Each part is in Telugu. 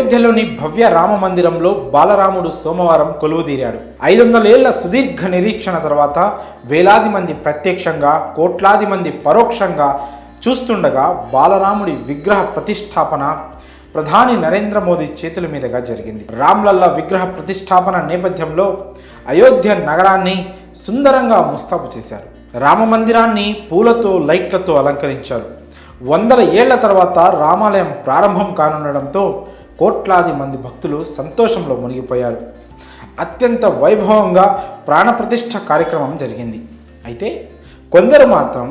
అయోధ్యలోని భవ్య రామ మందిరంలో బాలరాముడు సోమవారం కొలువుదీరాడు. 500 ఏళ్ల సుదీర్ఘ నిరీక్షణ తర్వాత వేలాది మంది ప్రత్యక్షంగా, కోట్లాది మంది పరోక్షంగా చూస్తుండగా బాలరాముడి విగ్రహ ప్రతిష్టాపన ప్రధాని నరేంద్ర మోదీ చేతుల మీదుగా జరిగింది. రామ్లల్లా విగ్రహ ప్రతిష్టాపన నేపథ్యంలో అయోధ్య నగరాన్ని సుందరంగా ముస్తాబు చేశారు. రామ మందిరాన్ని పూలతో, లైట్లతో అలంకరించారు. 100 ఏళ్ల తర్వాత రామాలయం ప్రారంభం కానుండడంతో కోట్లాది మంది భక్తులు సంతోషంలో మునిగిపోయారు. అత్యంత వైభవంగా ప్రాణప్రతిష్ఠ కార్యక్రమం జరిగింది. అయితే కొందరు మాత్రం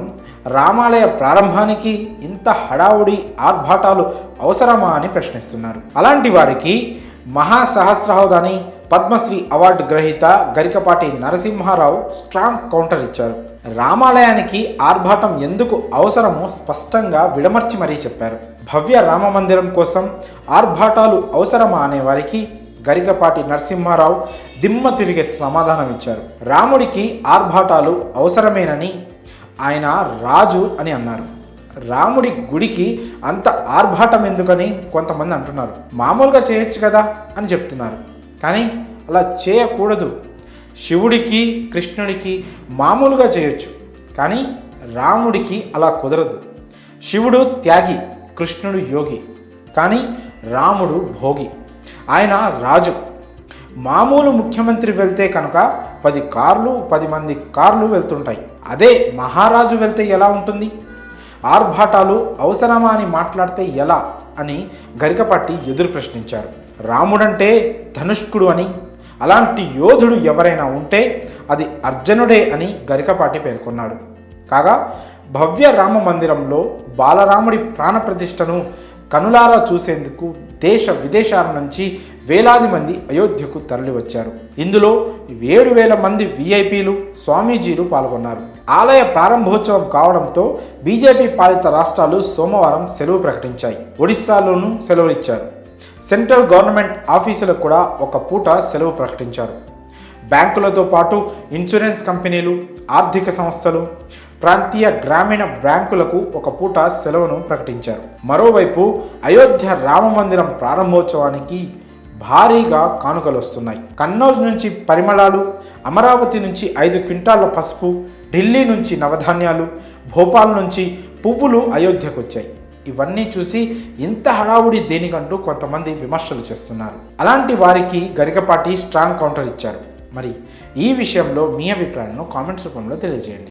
రామాలయ ప్రారంభానికి ఇంత హడావుడి, ఆర్భాటాలు అవసరమా అని ప్రశ్నిస్తున్నారు. అలాంటి వారికి మహాసహస్రావధాని, పద్మశ్రీ అవార్డు గ్రహీత గరికపాటి నరసింహారావు స్ట్రాంగ్ కౌంటర్ ఇచ్చారు. రామాలయానికి ఆర్భాటం ఎందుకు అవసరమో స్పష్టంగా విడమర్చి మరీ చెప్పారు. భవ్య రామ మందిరం కోసం ఆర్భాటాలు అవసరమా అనే వారికి గరికపాటి నరసింహారావు దిమ్మ తిరిగే సమాధానం ఇచ్చారు. రాముడికి ఆర్భాటాలు అవసరమేనని, ఆయన రాజు అని అన్నారు. రాముడి గుడికి అంత ఆర్భాటం ఎందుకని కొంతమంది అంటున్నారు. మామూలుగా చేయొచ్చు కదా అని చెప్తున్నారు. కానీ అలా చేయకూడదు. శివుడికి, కృష్ణుడికి మామూలుగా చేయొచ్చు, కానీ రాముడికి అలా కుదరదు. శివుడు త్యాగి, కృష్ణుడు యోగి, కానీ రాముడు భోగి. ఆయన రాజు. మామూలు ముఖ్యమంత్రి వెళ్తే కనుక 10 కార్లు, 10 మంది కార్లు వెళ్తుంటాయి. అదే మహారాజు వెళ్తే ఎలా ఉంటుంది? ఆర్భాటాలు అవసరమా అని మాట్లాడితే ఎలా అని గరికపాటి ఎదురు ప్రశ్నించారు. రాముడంటే ధనుష్కుడు అని, అలాంటి యోధుడు ఎవరైనా ఉంటే అది అర్జునుడే అని గరికపాటి పేర్కొన్నాడు. కాగా భవ్య రామ మందిరంలో బాలరాముడి ప్రాణప్రతిష్ఠను కనులారా చూసేందుకు దేశ విదేశాల నుంచి వేలాది మంది అయోధ్యకు తరలివచ్చారు. ఇందులో 7,000 మంది విఐపీలు, స్వామీజీలు పాల్గొన్నారు. ఆలయ ప్రారంభోత్సవం కావడంతో బీజేపీ పాలిత రాష్ట్రాలు సోమవారం సెలవు ప్రకటించాయి. ఒడిశాలోనూ సెలవులిచ్చారు. సెంట్రల్ గవర్నమెంట్ ఆఫీసులకు కూడా ఒక పూట సెలవు ప్రకటించారు. బ్యాంకులతో పాటు ఇన్సూరెన్స్ కంపెనీలు, ఆర్థిక సంస్థలు, ప్రాంతీయ గ్రామీణ బ్యాంకులకు ఒక పూట సెలవును ప్రకటించారు. మరోవైపు అయోధ్య రామ మందిరం ప్రారంభోత్సవానికి భారీగా కానుకలు వస్తున్నాయి. కన్నౌజ్ నుంచి పరిమళాలు, అమరావతి నుంచి 5 క్వింటాళ్ల పసుపు, ఢిల్లీ నుంచి నవధాన్యాలు, భోపాల్ నుంచి పువ్వులు అయోధ్యకు వచ్చాయి. ఇవన్నీ చూసి ఇంత హడావుడి దేనికంటూ కొంతమంది విమర్శలు చేస్తున్నారు. అలాంటి వారికి గరికపాటి స్ట్రాంగ్ కౌంటర్ ఇచ్చారు. మరి ఈ విషయంలో మీ అభిప్రాయాలను కామెంట్స్ రూపంలో తెలియజేయండి.